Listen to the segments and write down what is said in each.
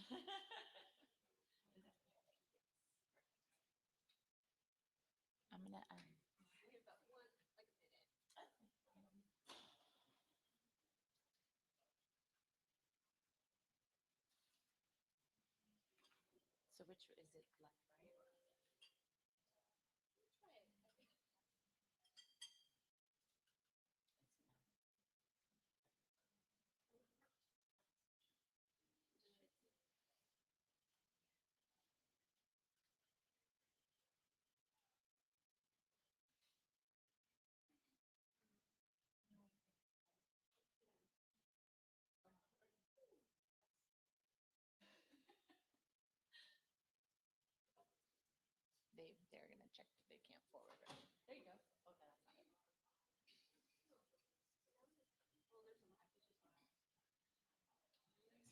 I'm gonna. So which is it? Left, right? They're gonna check. They can't forward. Right? There you go. Okay, that's not it. Yeah.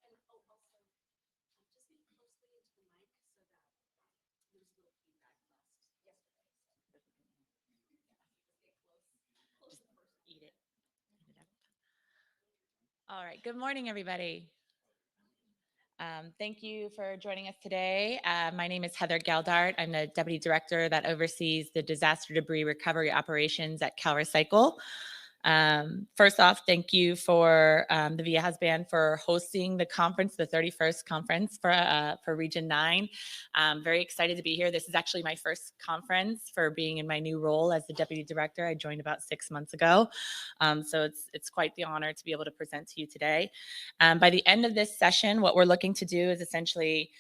There's a little bit of a lag from this. And oh, also, just be closely into the mic so that there was a little feedback last yesterday. So just get close to the person. Eat it. Eat it up. All right. Good morning, everybody. Thank you for joining us today. My name is Heather Geldart. I'm the Deputy Director that oversees the disaster debris recovery operations at CalRecycle. First off, thank you for the VIA Band for hosting the conference, the 31st conference for Region 9. I'm very excited to be here. This is actually my first conference for being in my new role as the Deputy Director. I joined about 6 months ago. So it's quite the honor to be able to present to you today. By the end of this session, what we're looking to do is essentially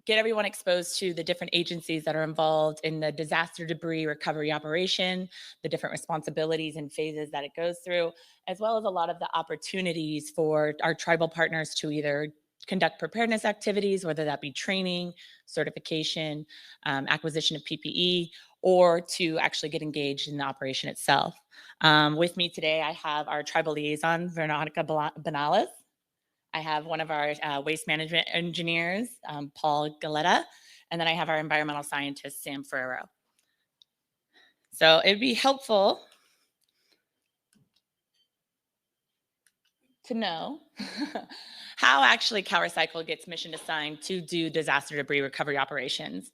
get everyone exposed to the different agencies that are involved in the disaster debris recovery operation, the different responsibilities and phases that it goes through, as well as a lot of the opportunities for our tribal partners to either conduct preparedness activities, whether that be training, certification, acquisition of PPE, or to actually get engaged in the operation itself. With me today, I have our tribal liaison, Veronica Benales. I have one of our waste management engineers, Paul Galetta, and then I have our environmental scientist, Sam Ferrero. So it'd be helpful to know how actually CalRecycle gets mission assigned to do disaster debris recovery operations.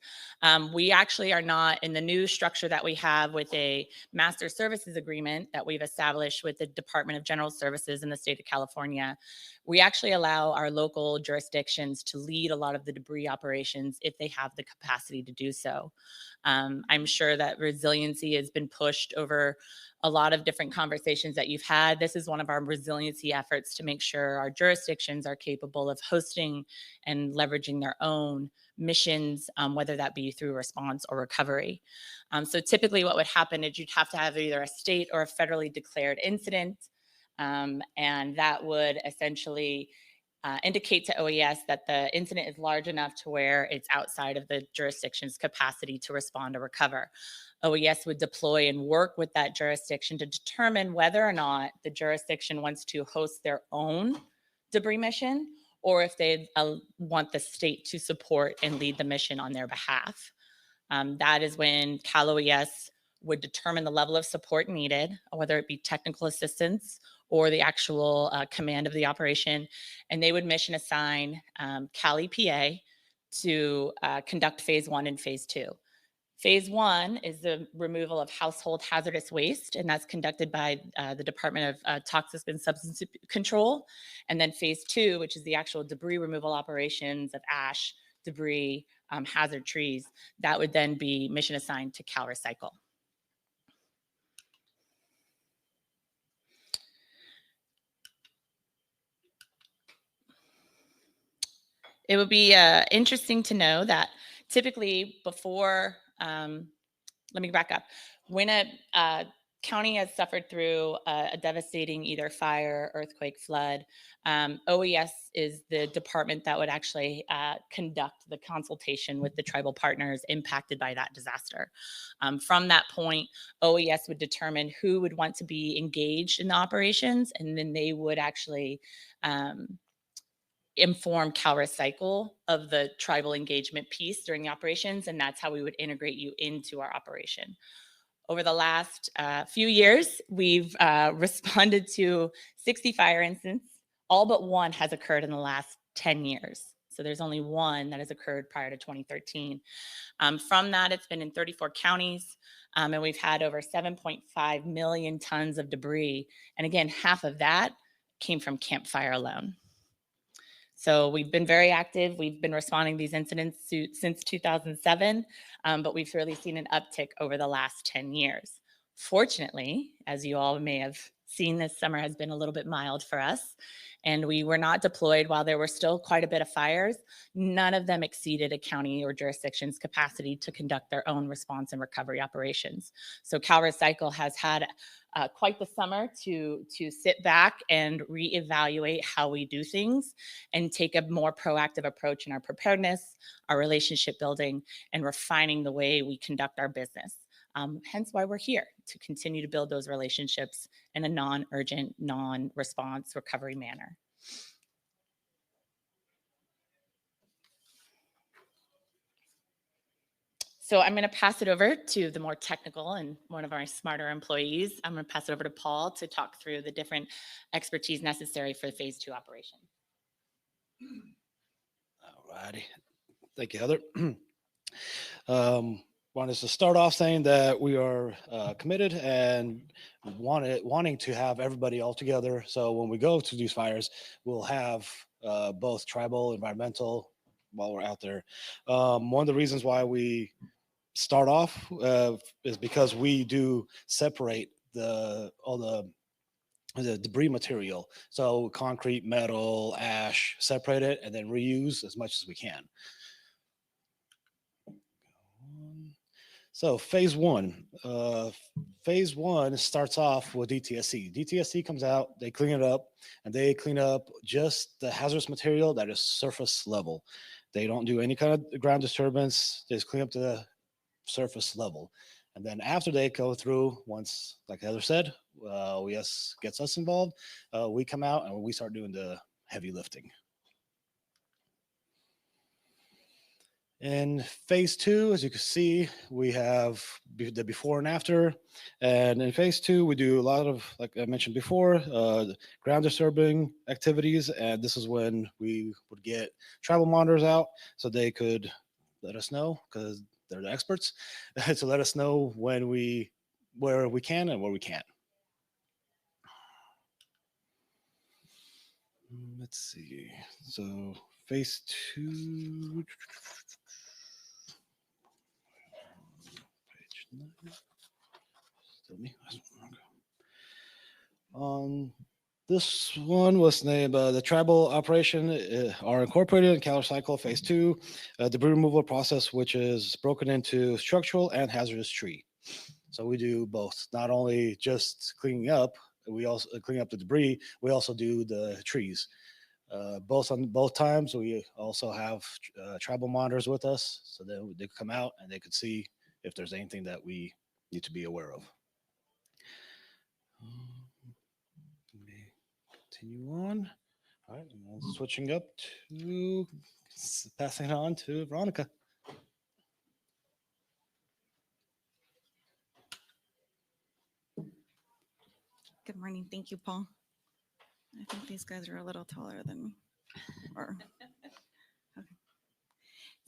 We actually are not in the new structure that we have with a master services agreement that we've established with the Department of General Services in the state of California. We actually allow our local jurisdictions to lead a lot of the debris operations if they have the capacity to do so. I'm sure that resiliency has been pushed over a lot of different conversations that you've had. This is one of our resiliency efforts to make sure our jurisdictions are capable of hosting and leveraging their own missions, whether that be through response or recovery. So typically what would happen is you'd have to have either a state or a federally declared incident, and that would essentially indicate to OES that the incident is large enough to where it's outside of the jurisdiction's capacity to respond or recover. OES would deploy and work with that jurisdiction to determine whether or not the jurisdiction wants to host their own debris mission or if they want the state to support and lead the mission on their behalf. That is when CalOES would determine the level of support needed, whether it be technical assistance or the actual command of the operation, and they would mission assign Cal EPA to conduct phase 1 and phase 2. Phase 1 is the removal of household hazardous waste, and that's conducted by the Department of Toxic and Substance Control. And then phase 2, which is the actual debris removal operations of ash, debris, hazard trees, that would then be mission assigned to CalRecycle. It would be interesting to know that typically before, let me back up. When a county has suffered through a devastating either fire, earthquake, flood, OES is the department that would actually conduct the consultation with the tribal partners impacted by that disaster. From that point, OES would determine who would want to be engaged in the operations, and then they would actually inform CalRecycle of the tribal engagement piece during the operations, and that's how we would integrate you into our operation. Over the last few years, we've responded to 60 fire incidents. All but one has occurred in the last 10 years. So there's only one that has occurred prior to 2013. From that, it's been in 34 counties, and we've had over 7.5 million tons of debris. And again, half of that came from campfire alone. So we've been very active. We've been responding to these incidents since 2007, but we've really seen an uptick over the last 10 years. Fortunately, as you all may have seen, this summer has been a little bit mild for us, and we were not deployed while there were still quite a bit of fires. None of them exceeded a county or jurisdiction's capacity to conduct their own response and recovery operations. So CalRecycle has had quite the summer to sit back and reevaluate how we do things and take a more proactive approach in our preparedness, our relationship building, and refining the way we conduct our business. Hence why we're here, to continue to build those relationships in a non-urgent, non-response recovery manner. So I'm going to pass it over to the more technical and one of our smarter employees. I'm going to pass it over to Paul to talk through the different expertise necessary for the phase 2 operation. All righty. Thank you, Heather. Wanted to start off saying that we are committed and wanting to have everybody all together. So when we go to these fires, we'll have both tribal, environmental while we're out there. One of the reasons why we start off is because we do separate all the debris material. So concrete, metal, ash, separate it and then reuse as much as we can. So phase 1. Phase 1 starts off with DTSC. DTSC comes out, they clean it up, and they clean up just the hazardous material that is surface level. They don't do any kind of ground disturbance. They just clean up to the surface level. And then after they go through, once, like Heather said, OES gets us involved, we come out and we start doing the heavy lifting. In phase 2, as you can see, we have the before and after. And in phase 2, we do a lot of, like I mentioned before, ground disturbing activities. And this is when we would get tribal monitors out so they could let us know, because they're the experts, to let us know where we can and where we can't. Let's see. So phase 2. Still me. This one was named the tribal operation are incorporated in CalRecycle phase 2 debris removal process, which is broken into structural and hazardous tree. So we do both, not only just cleaning up, we also clean up the debris. We also do the trees. Both times, we also have tribal monitors with us, so that they could come out and they could see if there's anything that we need to be aware of. Let me continue on. All right, and switching up to passing on to Veronica. Good morning. Thank you, Paul. I think these guys are a little taller than me. Okay.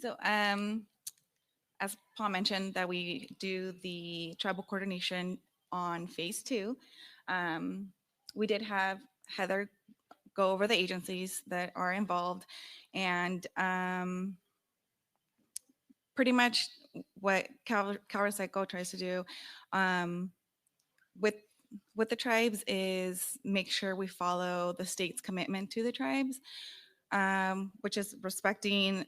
So as Paul mentioned, that we do the tribal coordination on phase 2. We did have Heather go over the agencies that are involved, and pretty much what CalRecycle tries to do with the tribes is make sure we follow the state's commitment to the tribes, which is respecting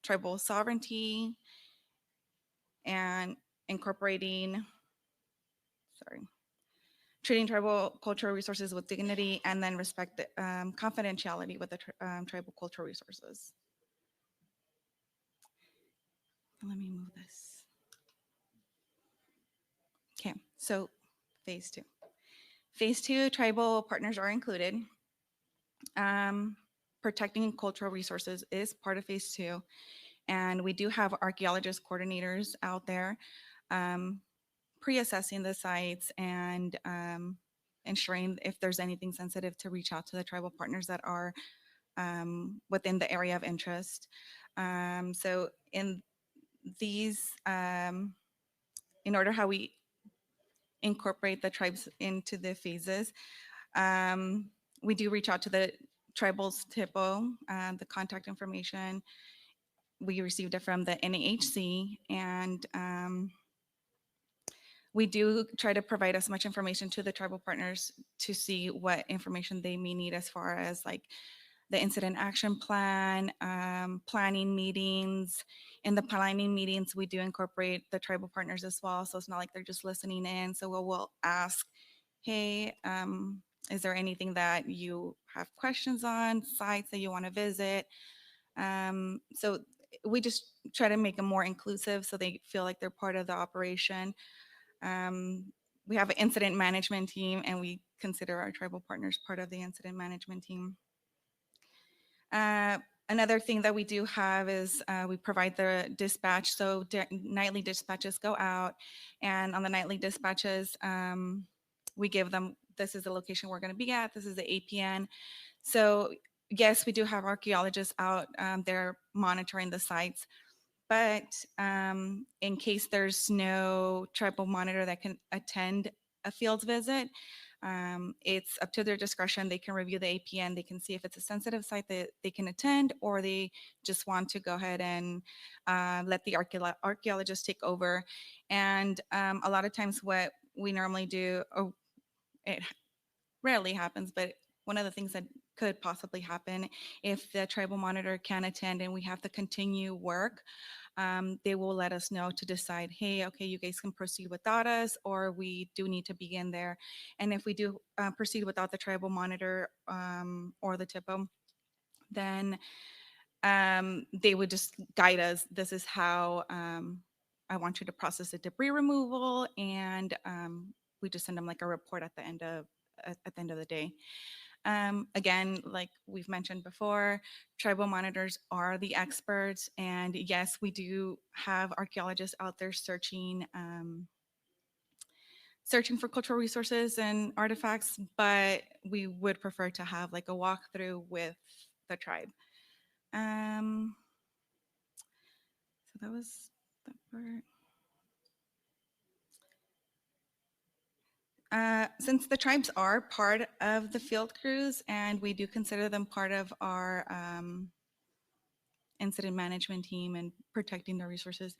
tribal sovereignty and incorporating, treating tribal cultural resources with dignity, and then respect the confidentiality with the tribal cultural resources. Let me move this. Okay, so phase 2. Phase 2, tribal partners are included. Protecting cultural resources is part of phase 2. And we do have archaeologist coordinators out there pre-assessing the sites and ensuring if there's anything sensitive to reach out to the tribal partners that are within the area of interest. So in these, in order how we incorporate the tribes into the phases, we do reach out to the tribal's TIPO, the contact information. We received it from the NAHC, and we do try to provide as much information to the tribal partners to see what information they may need as far as like the incident action plan, planning meetings. In the planning meetings, we do incorporate the tribal partners as well. So it's not like they're just listening in. So we'll ask, hey, is there anything that you have questions on, sites that you want to visit? So we just try to make them more inclusive so they feel like they're part of the operation. We have an incident management team, and we consider our tribal partners part of the incident management team. Another thing that we do have is we provide the dispatch. So nightly dispatches go out, and on the nightly dispatches, we give them, this is the location we're going to be at, this is the APN. So yes, we do have archaeologists out there monitoring the sites, but in case there's no tribal monitor that can attend a field visit, it's up to their discretion. They can review the APN. They can see if it's a sensitive site that they can attend, or they just want to go ahead and let the archaeologist take over. And a lot of times what we normally do, or it rarely happens, but one of the things that could possibly happen if the tribal monitor can attend and we have to continue work, they will let us know to decide, hey, okay, you guys can proceed without us, or we do need to begin there. And if we do proceed without the tribal monitor or the TIPO, then they would just guide us. This is how I want you to process the debris removal, and we just send them like a report at the end of the day. Again, like we've mentioned before, tribal monitors are the experts, and yes, we do have archaeologists out there searching for cultural resources and artifacts, but we would prefer to have like a walkthrough with the tribe. So that was that part. Since the tribes are part of the field crews, and we do consider them part of our incident management team and protecting the resources,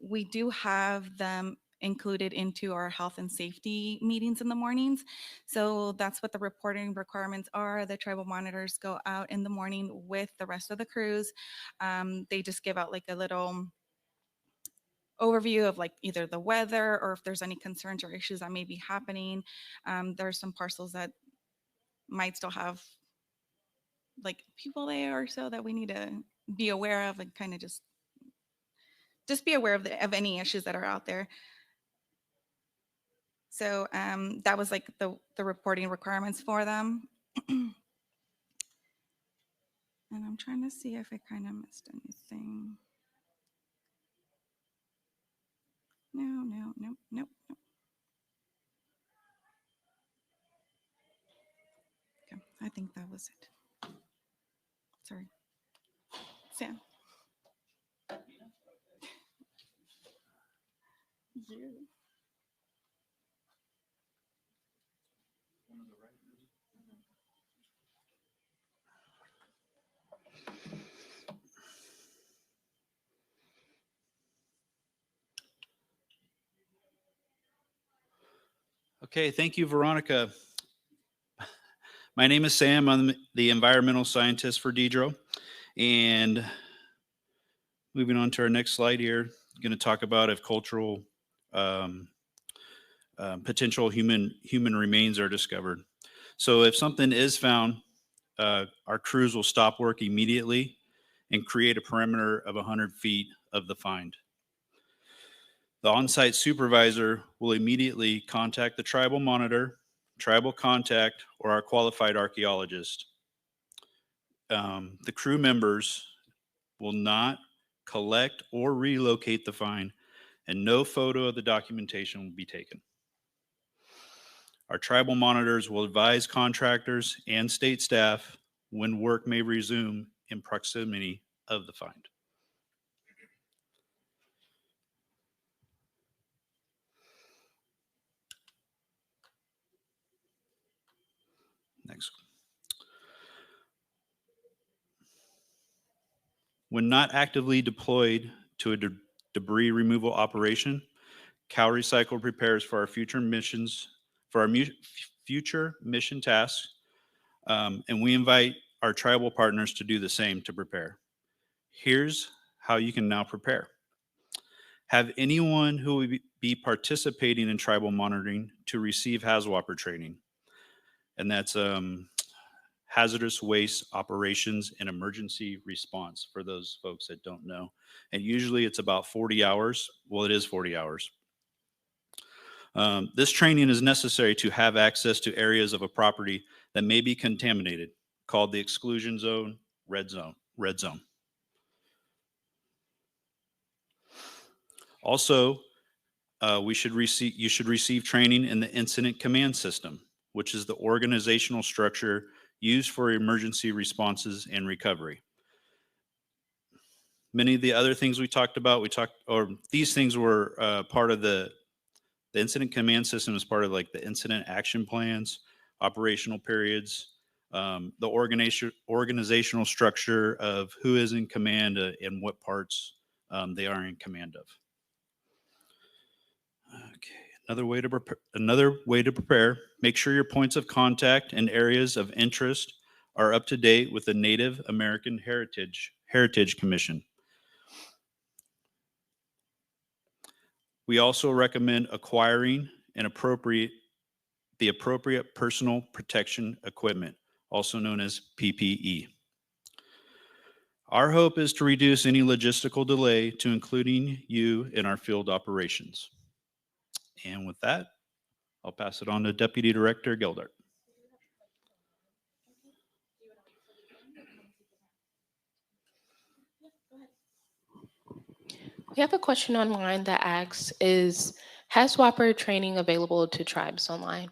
we do have them included into our health and safety meetings in the mornings. So that's what the reporting requirements are. The tribal monitors go out in the morning with the rest of the crews. They just give out like a little overview of like either the weather or if there's any concerns or issues that may be happening. There are some parcels that might still have like people there or so that we need to be aware of, and kind of just be aware of any issues that are out there. So that was like the reporting requirements for them. And I'm trying to see if I kind of missed anything. Nope. Okay, I think that was it. Sorry. Sam. Okay, thank you, Veronica. My name is Sam. I'm the environmental scientist for Dedro. And moving on to our next slide here, I'm going to talk about if cultural potential human remains are discovered. So if something is found, our crews will stop work immediately and create a perimeter of 100 feet of the find. The on-site supervisor will immediately contact the tribal monitor, tribal contact, or our qualified archaeologist. The crew members will not collect or relocate the find, and no photo of the documentation will be taken. Our tribal monitors will advise contractors and state staff when work may resume in proximity of the find. Next. When not actively deployed to a debris removal operation, CalRecycle prepares for our future missions, for our future mission tasks, and we invite our tribal partners to do the same to prepare. Here's how you can now prepare. Have anyone who will be participating in tribal monitoring to receive HAZWOPER training, and that's hazardous waste operations and emergency response for those folks that don't know. And usually it's about 40 hours. Well, it is 40 hours. This training is necessary to have access to areas of a property that may be contaminated, called the exclusion zone, red zone. Also, you should receive training in the incident command system, which is the organizational structure used for emergency responses and recovery. Many of the other things we talked about, these things were part of the incident command system is part of like the incident action plans, operational periods, the organizational structure of who is in command and what parts they are in command of. Okay, another way to prepare, make sure your points of contact and areas of interest are up to date with the Native American Heritage Commission. We also recommend acquiring the appropriate personal protection equipment, also known as PPE. Our hope is to reduce any logistical delay to including you in our field operations. And with that, I'll pass it on to Deputy Director Geldart. We have a question online that asks, is HAZWOPER training available to tribes online?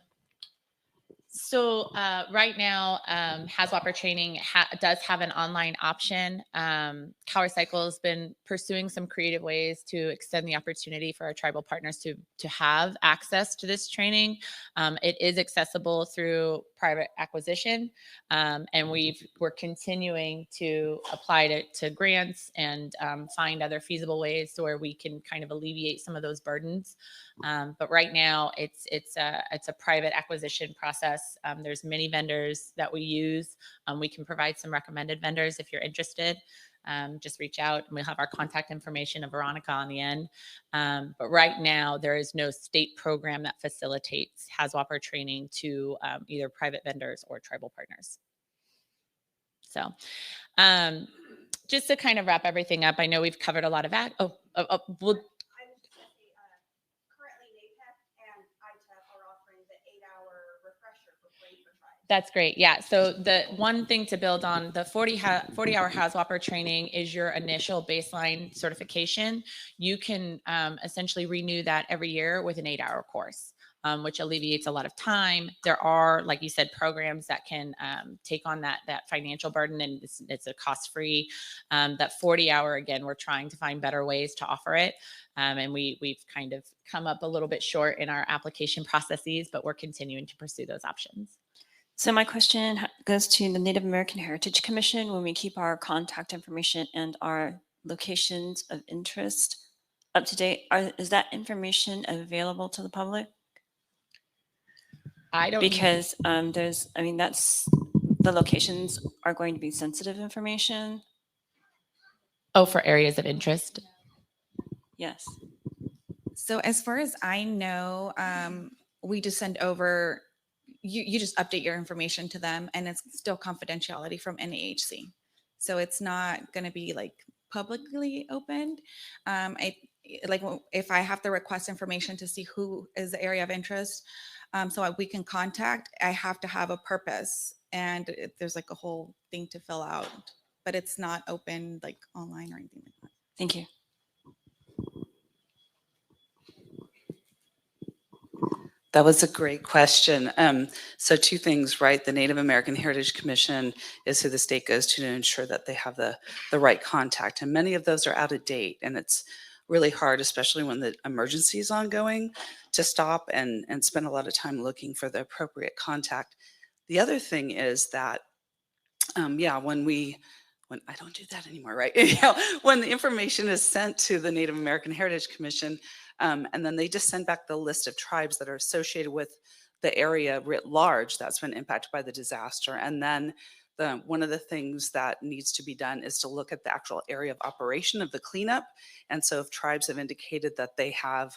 So right now, HAZWOPER training does have an online option. CalRecycle has been pursuing some creative ways to extend the opportunity for our tribal partners to have access to this training. It is accessible through private acquisition, and we're continuing to apply to grants and find other feasible ways where we can kind of alleviate some of those burdens. But right now, it's a private acquisition process. There's many vendors that we use. We can provide some recommended vendors if you're interested. Just reach out, and we'll have our contact information of Veronica on the end. But right now, there is no state program that facilitates HAZWOPER training to either private vendors or tribal partners. So just to kind of wrap everything up, I know we've covered a lot of That's great. Yeah. So the one thing to build on, the 40-hour HAZWOPER training is your initial baseline certification. You can essentially renew that every year with an 8-hour course. which alleviates a lot of time. There are, like you said, programs that can take on that financial burden, and it's a cost-free. That 40-hour, again, we're trying to find better ways to offer it. And we've kind of come up a little bit short in our application processes, but we're continuing to pursue those options. So my question goes to the Native American Heritage Commission. When we keep our contact information and our locations of interest up to date, is that information available to the public? I don't Because that's the locations are going to be sensitive information. Oh, for areas of interest. Yes. So as far as I know, we just send over, you just update your information to them, and it's still confidentiality from NAHC. So it's not going to be like publicly opened. If I have to request information to see who is the area of interest, so we can contact, I have to have a purpose, and there's like a whole thing to fill out, but it's not open like online or anything like that. Thank you. That was a great question. So two things, right? The Native American Heritage Commission is who the state goes to ensure that they have the right contact. And many of those are out of date. And it's really hard, especially when the emergency is ongoing, to stop and spend a lot of time looking for the appropriate contact. The other thing is that, when I don't do that anymore, right? When the information is sent to the Native American Heritage Commission, and then they just send back the list of tribes that are associated with the area writ large that's been impacted by the disaster. And then one of the things that needs to be done is to look at the actual area of operation of the cleanup. And so if tribes have indicated that they have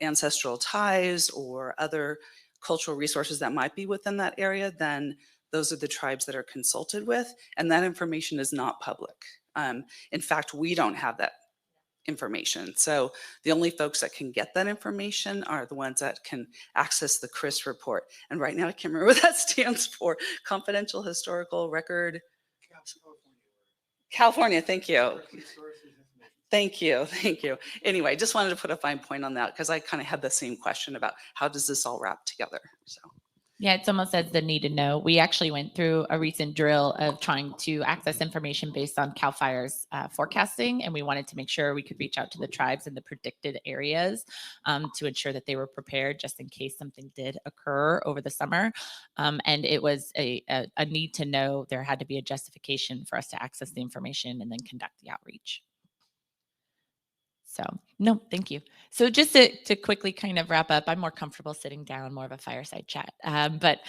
ancestral ties or other cultural resources that might be within that area, then those are the tribes that are consulted with. And that information is not public. In fact, we don't have that information. So the only folks that can get that information are the ones that can access the CRIS report. And right now I can't remember what that stands for. Confidential Historical Record. California, thank you. Thank you. Anyway, just wanted to put a fine point on that because I kind of had the same question about how does this all wrap together. So. Yeah, it's almost as the need to know. We actually went through a recent drill of trying to access information based on CAL FIRE's forecasting, and we wanted to make sure we could reach out to the tribes in the predicted areas to ensure that they were prepared just in case something did occur over the summer. And it was a need to know. There had to be a justification for us to access the information and then conduct the outreach. So no, thank you. So just to quickly kind of wrap up, I'm more comfortable sitting down, more of a fireside chat. But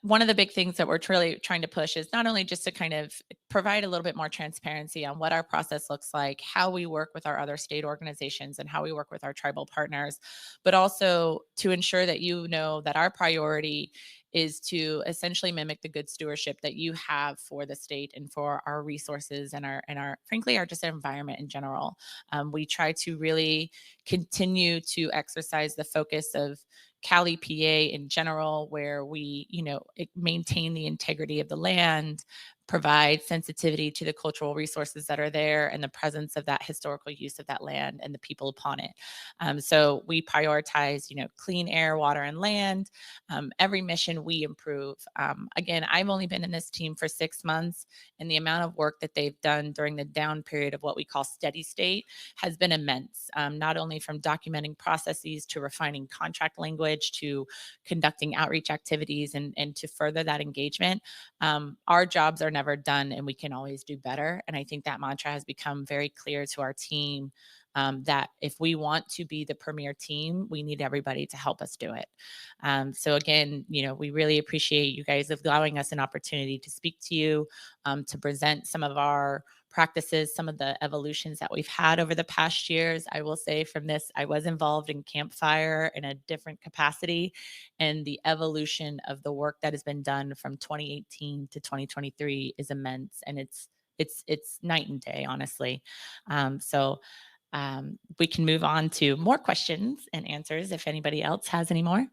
one of the big things that we're really trying to push is not only just to kind of provide a little bit more transparency on what our process looks like, how we work with our other state organizations and how we work with our tribal partners, but also to ensure that you know that our priority is to essentially mimic the good stewardship that you have for the state and for our resources and our frankly, our just environment in general. We try to really continue to exercise the focus of Cal EPA in general, where we, maintain the integrity of the land, provide sensitivity to the cultural resources that are there and the presence of that historical use of that land and the people upon it. So we prioritize, clean air, water, and land. Every mission we improve. Again, I've only been in this team for 6 months, and the amount of work that they've done during the down period of what we call steady state has been immense, not only from documenting processes to refining contract language to conducting outreach activities and to further that engagement. Our jobs are never done and we can always do better. And I think that mantra has become very clear to our team, that if we want to be the premier team, we need everybody to help us do it. So again, we really appreciate you guys allowing us an opportunity to speak to you, to present some of our practices, some of the evolutions that we've had over the past years. I will say from this, I was involved in Camp Fire in a different capacity, and the evolution of the work that has been done from 2018 to 2023 is immense, and it's night and day, honestly. We can move on to more questions and answers if anybody else has any more.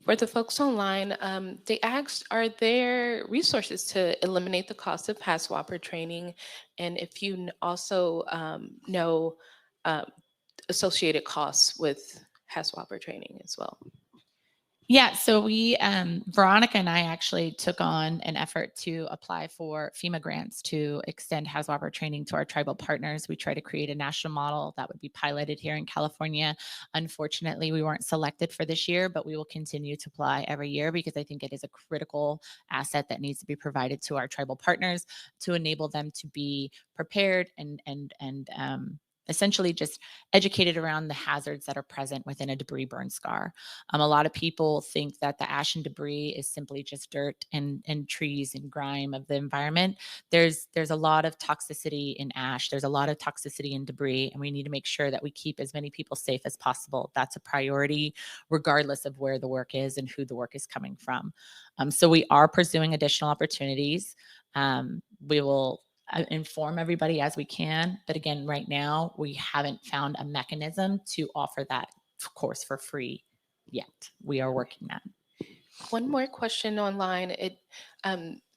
For the folks online, they asked, are there resources to eliminate the cost of HAZWOPER training? And if you also know uh, associated costs with HAZWOPER training as well. Yeah, so we, Veronica and I actually took on an effort to apply for FEMA grants to extend HAZWOPER training to our tribal partners. We try to create a national model that would be piloted here in California. Unfortunately, we weren't selected for this year, but we will continue to apply every year because I think it is a critical asset that needs to be provided to our tribal partners to enable them to be prepared and essentially just educated around the hazards that are present within a debris burn scar. A lot of people think that the ash and debris is simply just dirt and trees and grime of the environment. There's a lot of toxicity in ash. There's a lot of toxicity in debris, and we need to make sure that we keep as many people safe as possible. That's a priority, regardless of where the work is and who the work is coming from. So we are pursuing additional opportunities. We will inform everybody as we can. But again, right now, we haven't found a mechanism to offer that course for free yet. We are working that. One more question online.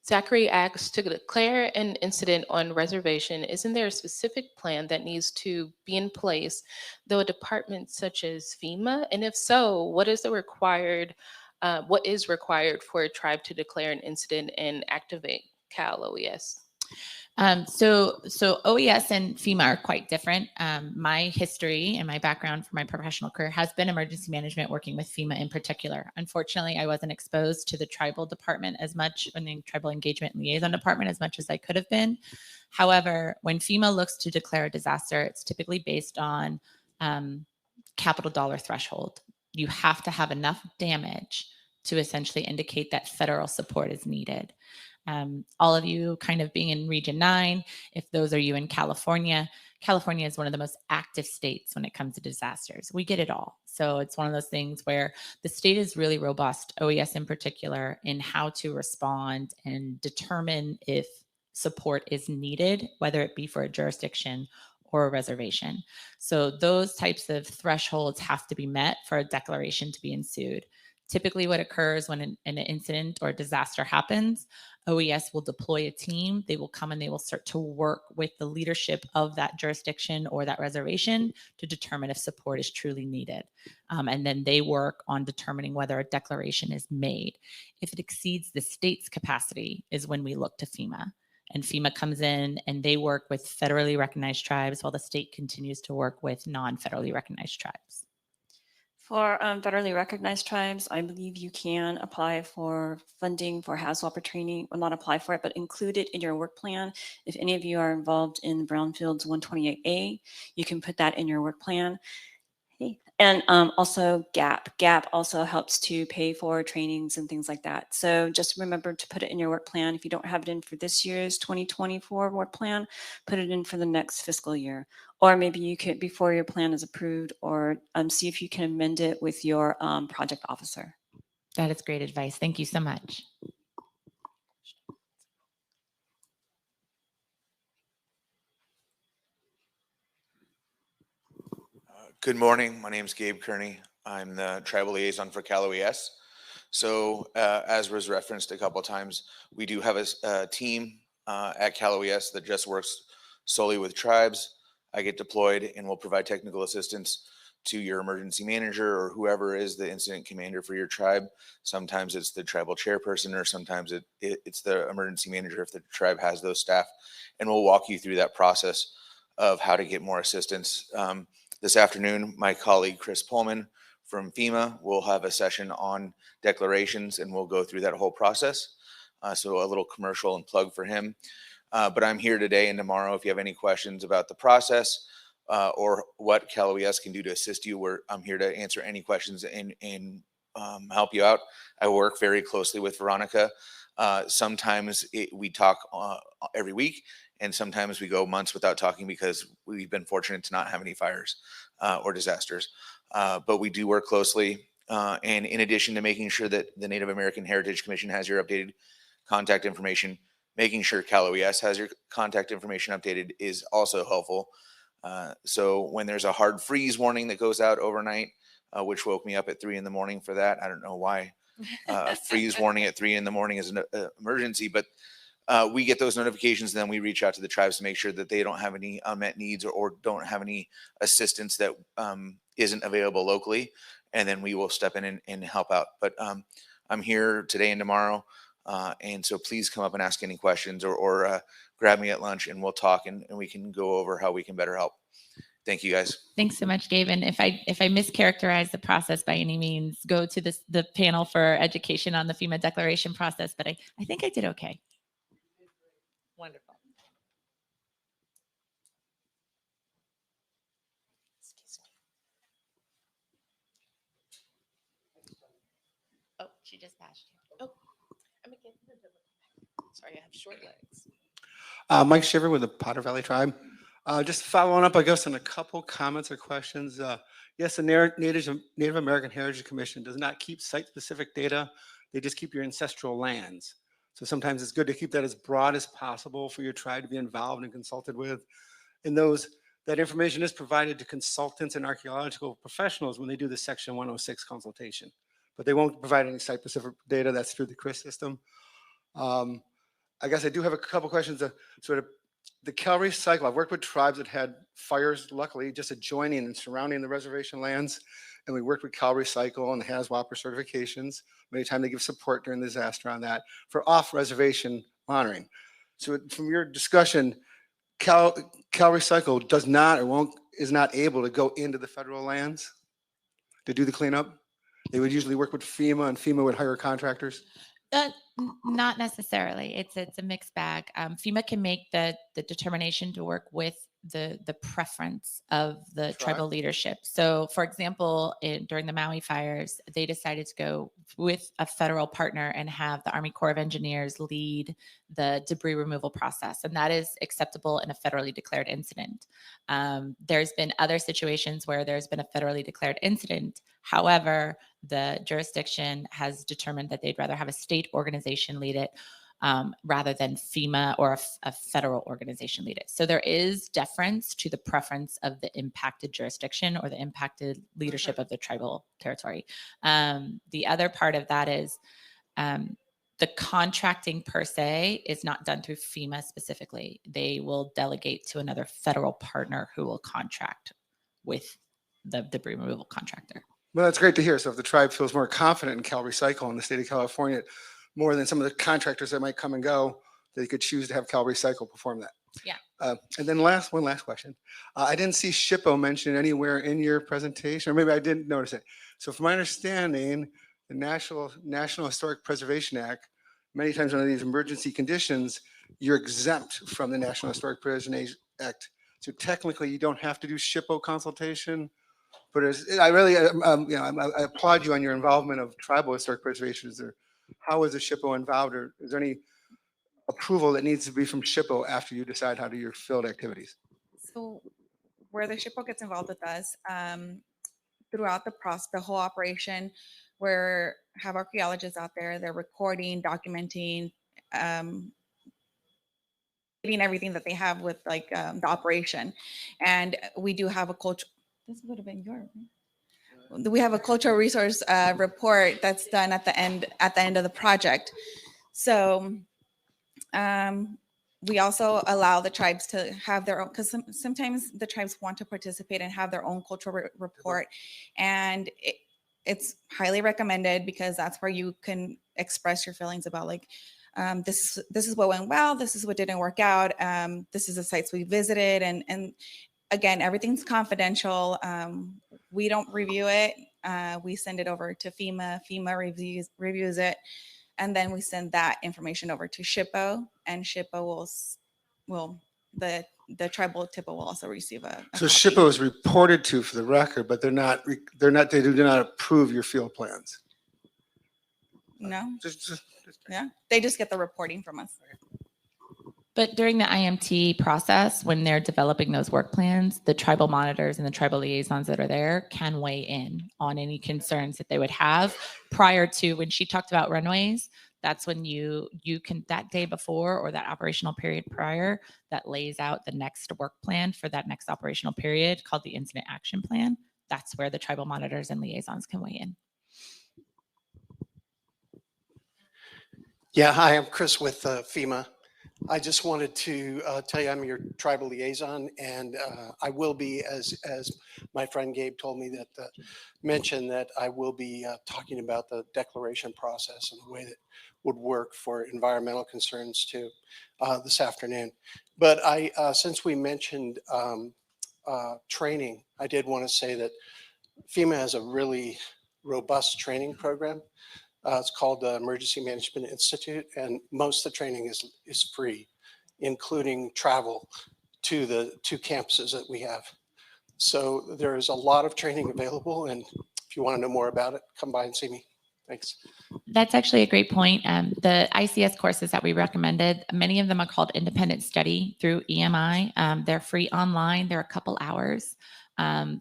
Zachary asks, to declare an incident on reservation, isn't there a specific plan that needs to be in place, though a department such as FEMA? And if so, what is required for a tribe to declare an incident and activate CalOES? So OES and FEMA are quite different. My history and my background for my professional career has been emergency management, working with FEMA in particular. Unfortunately, I wasn't exposed to the tribal department as much, and the tribal engagement and liaison department as much as I could have been. However, when FEMA looks to declare a disaster, it's typically based on capital dollar threshold. You have to have enough damage to essentially indicate that federal support is needed. All of you kind of being in Region 9, if those are you in California, California is one of the most active states when it comes to disasters. We get it all. So it's one of those things where the state is really robust, OES in particular, in how to respond and determine if support is needed, whether it be for a jurisdiction or a reservation. So those types of thresholds have to be met for a declaration to be ensued. Typically what occurs when an incident or a disaster happens, OES will deploy a team. They will come and they will start to work with the leadership of that jurisdiction or that reservation to determine if support is truly needed. And then they work on determining whether a declaration is made. If it exceeds the state's capacity is when we look to FEMA. And FEMA comes in and they work with federally recognized tribes while the state continues to work with non-federally recognized tribes. For federally recognized tribes, I believe you can apply for funding for HAZWOPER training, well, not apply for it, but include it in your work plan. If any of you are involved in Brownfields 128A, you can put that in your work plan. And also GAP. GAP also helps to pay for trainings and things like that. So just remember to put it in your work plan. If you don't have it in for this year's 2024 work plan, put it in for the next fiscal year. Or maybe you could, before your plan is approved, or see if you can amend it with your project officer. That is great advice. Thank you so much. Good morning. My name is Gabe Kearney. I'm the tribal liaison for CalOES. So as was referenced a couple of times, we do have a team at CalOES that just works solely with tribes. I get deployed and will provide technical assistance to your emergency manager or whoever is the incident commander for your tribe. Sometimes it's the tribal chairperson, or sometimes it's the emergency manager if the tribe has those staff. And we'll walk you through that process of how to get more assistance. This afternoon, my colleague Chris Pullman from FEMA will have a session on declarations, and we'll go through that whole process. So a little commercial and plug for him. But I'm here today and tomorrow if you have any questions about the process or what CalOES can do to assist you. I'm here to answer any questions and help you out. I work very closely with Veronica. Sometimes we talk every week, and sometimes we go months without talking because we've been fortunate to not have any fires or disasters. But we do work closely. And in addition to making sure that the Native American Heritage Commission has your updated contact information, making sure CalOES has your contact information updated is also helpful. So when there's a hard freeze warning that goes out overnight, which woke me up at 3 a.m. for that. I don't know why. A freeze warning at 3 a.m. is an emergency, but we get those notifications, and then we reach out to the tribes to make sure that they don't have any unmet needs or don't have any assistance that isn't available locally, and then we will step in and help out. But I'm here today and tomorrow, and so please come up and ask any questions or grab me at lunch, and we'll talk, and we can go over how we can better help. Thank you, guys. Thanks so much, Gabe. And if I mischaracterize the process by any means, go to the panel for education on the FEMA declaration process. But I think I did okay. Wonderful. Excuse me. Oh, she just passed you. Oh, I'm again. Sorry, I have short legs. Mike Shiver with the Potter Valley Tribe. Just following up, I guess, on a couple comments or questions. Yes, the Native American Heritage Commission does not keep site-specific data. They just keep your ancestral lands. So sometimes it's good to keep that as broad as possible for your tribe to be involved and consulted with. And that information is provided to consultants and archaeological professionals when they do the Section 106 consultation. But they won't provide any site-specific data. That's through the CRIS system. I guess I do have a couple questions. Sort of the CalRecycle. I've worked with tribes that had fires, luckily, just adjoining and surrounding the reservation lands. And we worked with CalRecycle and the HAZWOPER certifications. Many times they give support during the disaster on that for off-reservation monitoring. So from your discussion, CalRecycle does not or is not able to go into the federal lands to do the cleanup. They would usually work with FEMA, and FEMA would hire contractors. Not necessarily. It's a mixed bag. FEMA can make the determination to work with the preference of the tribal leadership. So, for example, during the Maui fires, they decided to go with a federal partner and have the Army Corps of Engineers lead the debris removal process, and that is acceptable in a federally declared incident. There's been other situations where there's been a federally declared incident. However, the jurisdiction has determined that they'd rather have a state organization lead it rather than FEMA or a federal organization lead it. So there is deference to the preference of the impacted jurisdiction or the impacted leadership of the tribal territory. The other part of that is the contracting per se is not done through FEMA specifically. They will delegate to another federal partner who will contract with the debris removal contractor. Well, that's great to hear. So if the tribe feels more confident in CalRecycle in the state of California, more than some of the contractors that might come and go, they could choose to have CalRecycle perform that. Yeah. And then one last question. I didn't see SHPO mentioned anywhere in your presentation, or maybe I didn't notice it. So from my understanding, the National Historic Preservation Act, many times under these emergency conditions, you're exempt from the National Historic Preservation Act. So technically you don't have to do SHPO consultation. But I really, I applaud you on your involvement of tribal historic preservation. How is the SHPO involved, or is there any approval that needs to be from SHPO after you decide how to do your field activities? So where the SHPO gets involved with us throughout the process, the whole operation, where have archaeologists out there, they're recording, documenting, getting everything that they have with like the operation. And we do have a culture. This would have been yours. We have a cultural resource report that's done at the end of the project. So we also allow the tribes to have their own, because sometimes the tribes want to participate and have their own cultural report, and it's highly recommended because that's where you can express your feelings about like this is what went well, this is what didn't work out, this is the sites we visited, and again, everything's confidential. We don't review it. We send it over to FEMA. FEMA reviews it, and then we send that information over to SHPO, and SHPO will the tribal TIPA will also receive a So copy. SHPO is reported to for the record, but they do not approve your field plans. No, Just yeah, they just get the reporting from us. But during the IMT process, when they're developing those work plans, the tribal monitors and the tribal liaisons that are there can weigh in on any concerns that they would have prior to when she talked about runways. That's when you can, that day before or that operational period prior, that lays out the next work plan for that next operational period called the incident action plan. that's where the tribal monitors and liaisons can weigh in. Yeah, hi, I'm Chris with FEMA. I just wanted to tell you I'm your tribal liaison, and I will be, as my friend Gabe told me that mentioned that I will be talking about the declaration process and the way that would work for environmental concerns too this afternoon. But since we mentioned training, I did want to say that FEMA has a really robust training program. It's called the Emergency Management Institute, and most of the training is free, including travel to the two campuses that we have. So there is a lot of training available, and if you want to know more about it, come by and see me. Thanks. That's actually a great point. The ICS courses that we recommended, many of them are called independent study through EMI. They're free online. They're a couple hours.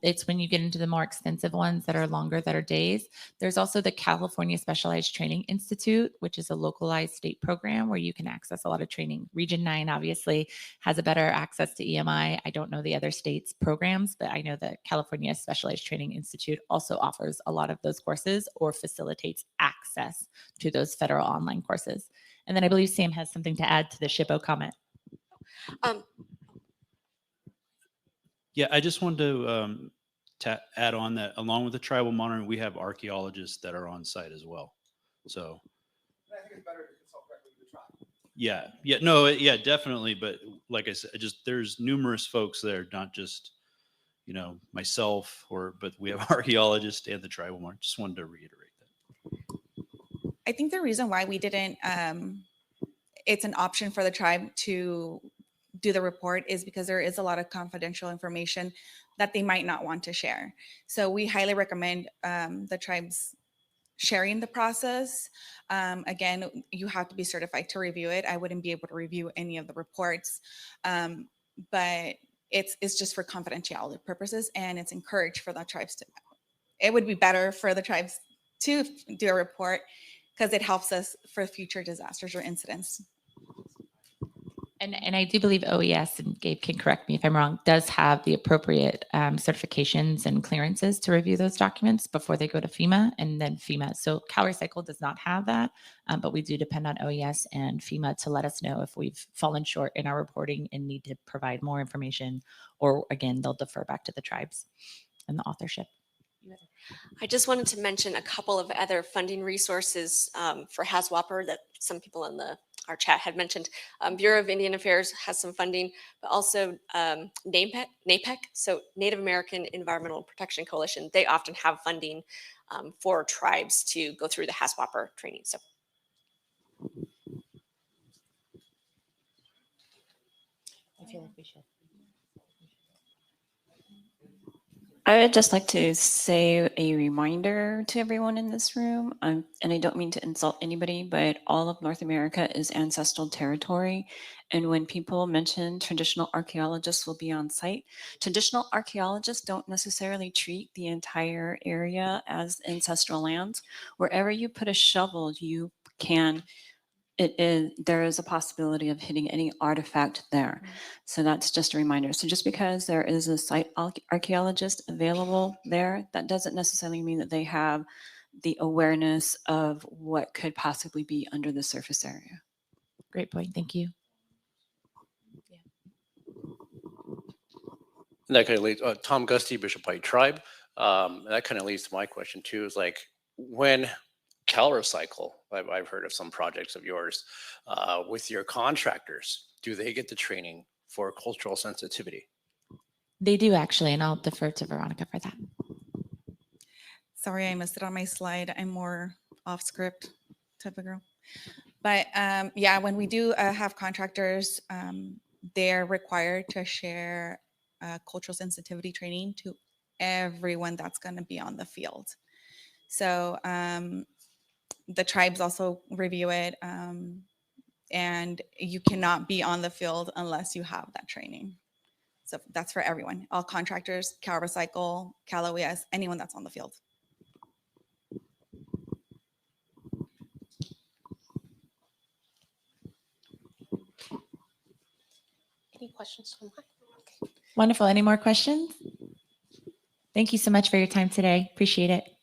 It's when you get into the more extensive ones that are longer, that are days. There's also the California Specialized Training Institute, which is a localized state program where you can access a lot of training. Region 9 obviously has a better access to EMI. I don't know the other states' programs, but I know that California Specialized Training Institute also offers a lot of those courses or facilitates access to those federal online courses. And then I believe Sam has something to add to the SHPO comment. Yeah, I just wanted to add on that along with the tribal monitoring, we have archaeologists that are on site as well. So I think it's better to consult directly with the tribe. yeah, definitely. But like I said, there's numerous folks there, not just, myself but we have archaeologists and the tribal monitor. Just wanted to reiterate that. I think the reason why we didn't, it's an option for the tribe to do the report is because there is a lot of confidential information that they might not want to share. So we highly recommend the tribes sharing the process. Again, you have to be certified to review it. I wouldn't be able to review any of the reports, but it's just for confidentiality purposes, and it's encouraged for the tribes to. It would be better for the tribes to do a report because it helps us for future disasters or incidents. And I do believe OES, and Gabe can correct me if I'm wrong, does have the appropriate certifications and clearances to review those documents before they go to FEMA and then FEMA. So CalRecycle does not have that, but we do depend on OES and FEMA to let us know if we've fallen short in our reporting and need to provide more information, or again, they'll defer back to the tribes and the authorship. I just wanted to mention a couple of other funding resources for HAZWOPER that some people in our chat had mentioned. Bureau of Indian Affairs has some funding, but also NAPEC, so Native American Environmental Protection Coalition. They often have funding for tribes to go through the HAZWOPER training. So. I feel like we should. I would just like to say a reminder to everyone in this room, and I don't mean to insult anybody, but all of North America is ancestral territory. And when people mention traditional archaeologists will be on site, traditional archaeologists don't necessarily treat the entire area as ancestral lands. Wherever you put a shovel, you can there is a possibility of hitting any artifact there. So that's just a reminder. So just because there is a site archaeologist available there, that doesn't necessarily mean that they have the awareness of what could possibly be under the surface area. Great point. Thank you. And that kind of leads, Tom Gusty, Bishop White Tribe. That kind of leads to my question too, is like when CalRecycle, I've heard of some projects of yours with your contractors, do they get the training for cultural sensitivity? They do actually, and I'll defer to Veronica for that. Sorry, I missed it on my slide. I'm more off script type of girl. But yeah, when we do have contractors, they're required to share cultural sensitivity training to everyone that's going to be on the field. So the tribes also review it, and you cannot be on the field unless you have that training. So that's for everyone, all contractors, CalRecycle, CalOES, anyone that's on the field. Any questions online? Okay. Wonderful. Any more questions? Thank you so much for your time today. Appreciate it.